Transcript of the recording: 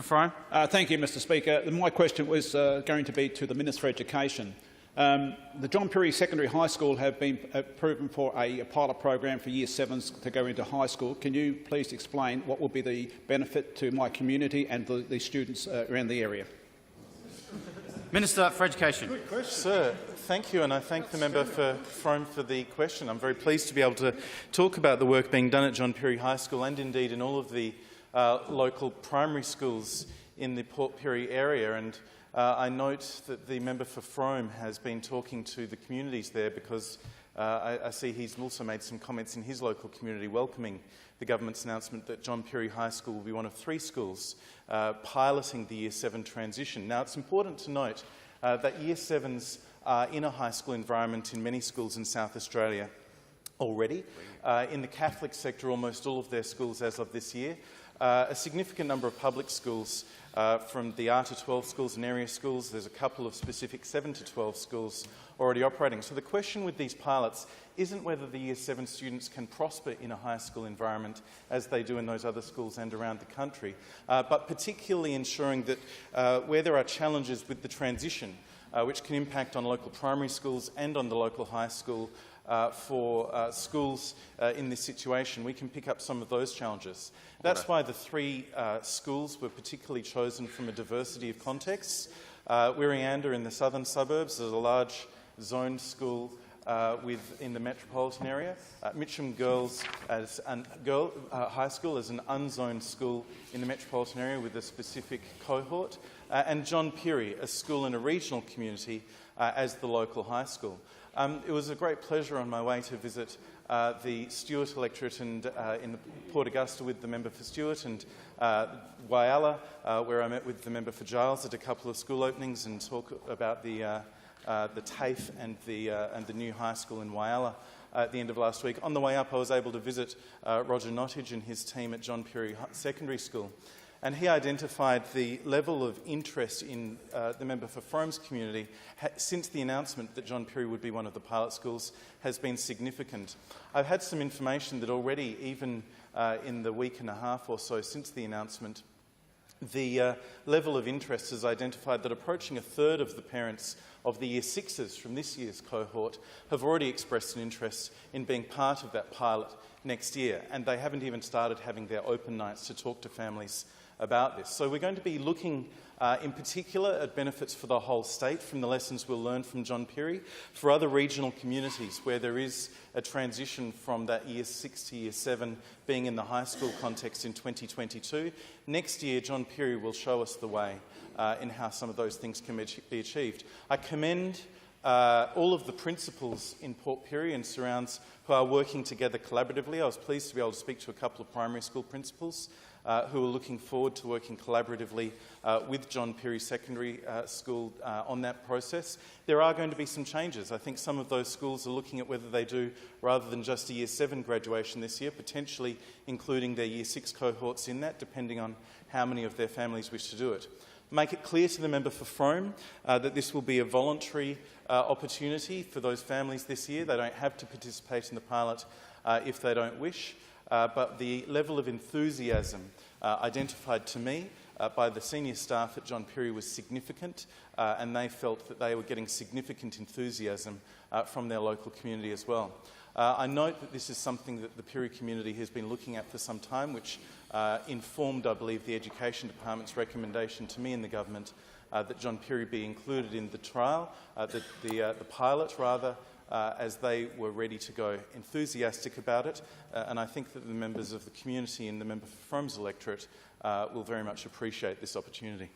Frome. Thank you, Mr Speaker. My question was going to be to the Minister for Education. The John Pirie Secondary High School have been approved for a pilot program for Year 7s to go into high school. Can you please explain what will be the benefit to my community and the students around the area? Minister for Education. Good question. Sir, thank you, and I thank the member for Frome for the question. I'm very pleased to be able to talk about the work being done at John Pirie High School and indeed in all of the local primary schools in the Port Pirie area. And I note that the member for Frome has been talking to the communities there because I see he's also made some comments in his local community welcoming the government's announcement that John Pirie High School will be one of 3 schools piloting the Year 7 transition. Now, it's important to note that Year 7s are in a high school environment in many schools in South Australia already. In the Catholic sector, almost all of their schools as of this year. A significant number of public schools, from the R to 12 schools and area schools. There's a couple of specific 7 to 12 schools already operating. So the question with these pilots isn't whether the Year 7 students can prosper in a high school environment as they do in those other schools and around the country, but particularly ensuring that where there are challenges with the transition, which can impact on local primary schools and on the local high school, for schools in this situation, we can pick up some of those challenges. That's why the 3 schools were particularly chosen from a diversity of contexts. Wirreanda in the southern suburbs is a large zoned school in the metropolitan area. Mitcham Girls as High School is an unzoned school in the metropolitan area with a specific cohort, and John Pirie, a school in a regional community, as the local high school. It was a great pleasure on my way to visit the Stewart electorate and in Port Augusta with the member for Stewart, and Whyalla, where I met with the member for Giles at a couple of school openings and talk about the TAFE and the new high school in Whyalla at the end of last week. On the way up, I was able to visit Roger Nottage and his team at John Pirie Secondary School. And he identified the level of interest in the member for Frome's community since the announcement that John Pirie would be one of the pilot schools has been significant. I've had some information that already, even in the week and a half or so since the announcement, the level of interest has identified that approaching 1/3 of the parents of the Year 6s from this year's cohort have already expressed an interest in being part of that pilot next year, and they haven't even started having their open nights to talk to families about this. So we're going to be looking in particular at benefits for the whole state from the lessons we'll learn from John Pirie, for other regional communities where there is a transition from that Year 6 to Year 7 being in the high school context in 2022. Next year, John Pirie will show us the way in how some of those things can be achieved. I commend all of the principals in Port Pirie and surrounds who are working together collaboratively. I was pleased to be able to speak to a couple of primary school principals who are looking forward to working collaboratively with John Pirie Secondary School on that process. There are going to be some changes. I think some of those schools are looking at whether they do, rather than just a Year 7 graduation this year, potentially including their Year 6 cohorts in that, depending on how many of their families wish to do it. Make it clear to the member for Frome that this will be a voluntary opportunity for those families this year. They don't have to participate in the pilot if they don't wish, but the level of enthusiasm identified to me by the senior staff at John Pirie was significant, and they felt that they were getting significant enthusiasm from their local community as well. I note that this is something that the Pirie community has been looking at for some time, which informed, I believe, the Education Department's recommendation to me and the government that John Pirie be included in the trial, the pilot rather, as they were ready to go, enthusiastic about it, and I think that the members of the community and the member for Frome's electorate will very much appreciate this opportunity.